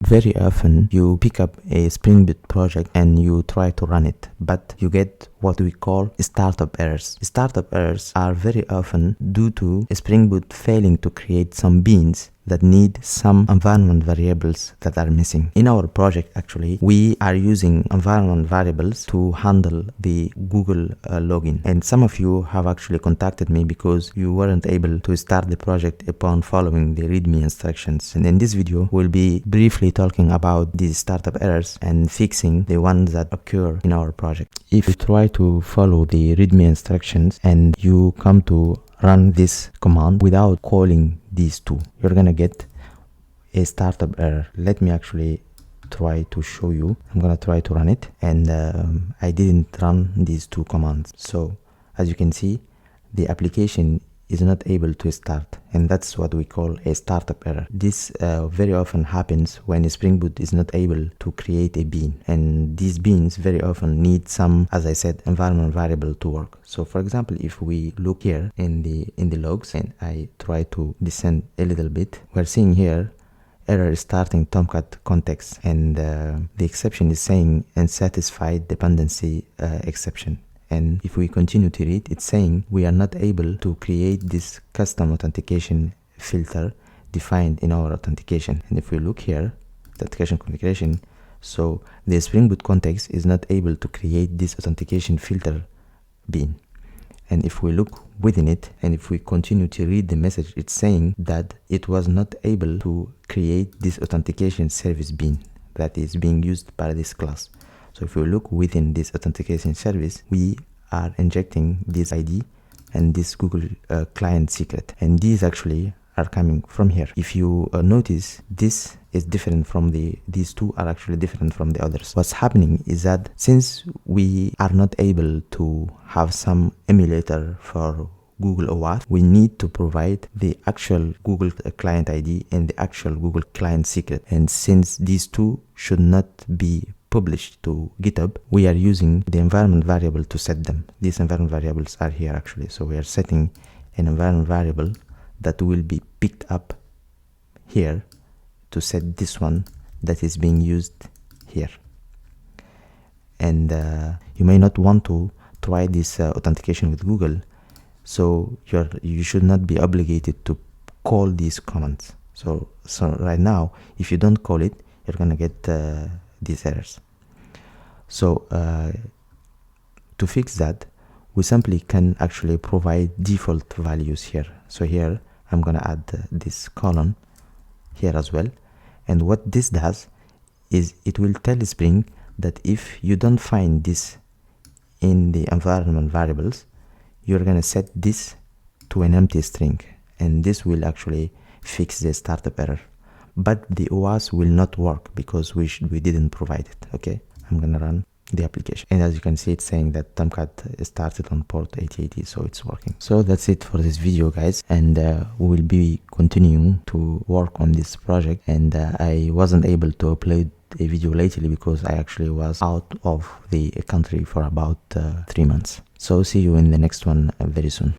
Very often you pick up a Spring Boot project and you try to run it, but you get what we call startup errors. Startup errors are very often due to Spring Boot failing to create some beans that need some environment variables that are missing. In our project, actually, we are using environment variables to handle the Google login. And some of you have actually contacted me because you weren't able to start the project upon following the README instructions. And in this video, we'll be briefly talking about these startup errors and fixing the ones that occur in our project. If you try to follow the README instructions and you come to run this command without calling these two, you're gonna get a startup error. Let me actually try to show you. I'm gonna try to run it, and I didn't run these two commands. So as you can see, the application is not able to start, and that's what we call a startup error. This very often happens when Spring Boot is not able to create a bean, and these beans very often need some, as I said, environment variable to work. So for example, if we look here in the logs and I try to descend a little bit, we're seeing here error starting Tomcat context, and the exception is saying unsatisfied dependency exception. And if we continue to read, it's saying we are not able to create this custom authentication filter defined in our authentication. And if we look here, the authentication configuration, so the Spring Boot context is not able to create this authentication filter bean. And if we look within it, and if we continue to read the message, it's saying that it was not able to create this authentication service bean that is being used by this class. So if we look within this authentication service, we are injecting this ID and this Google client secret, and these actually are coming from here. If you notice, this is different from these two are actually different from the others. What's happening is that since we are not able to have some emulator for Google OAuth, we need to provide the actual Google client ID and the actual Google client secret. And since these two should not be published to GitHub, we are using the environment variable to set them. These environment variables are here actually. So we are setting an environment variable that will be picked up here to set this one that is being used here. And you may not want to try this authentication with Google, so you should not be obligated to call these commands. So right now, if you don't call it, you're gonna get these errors. So to fix that, we simply can actually provide default values here. So here I'm gonna add this colon here as well, and what this does is it will tell Spring that if you don't find this in the environment variables, you're gonna set this to an empty string, and this will actually fix the startup error. But the OAuth will not work because we didn't provide it. Okay, I'm gonna run the application, and as you can see, it's saying that Tomcat started on port 8080, so it's working. So that's it for this video, guys, and we will be continuing to work on this project. And I wasn't able to upload a video lately because I actually was out of the country for about 3 months. So see you in the next one very soon.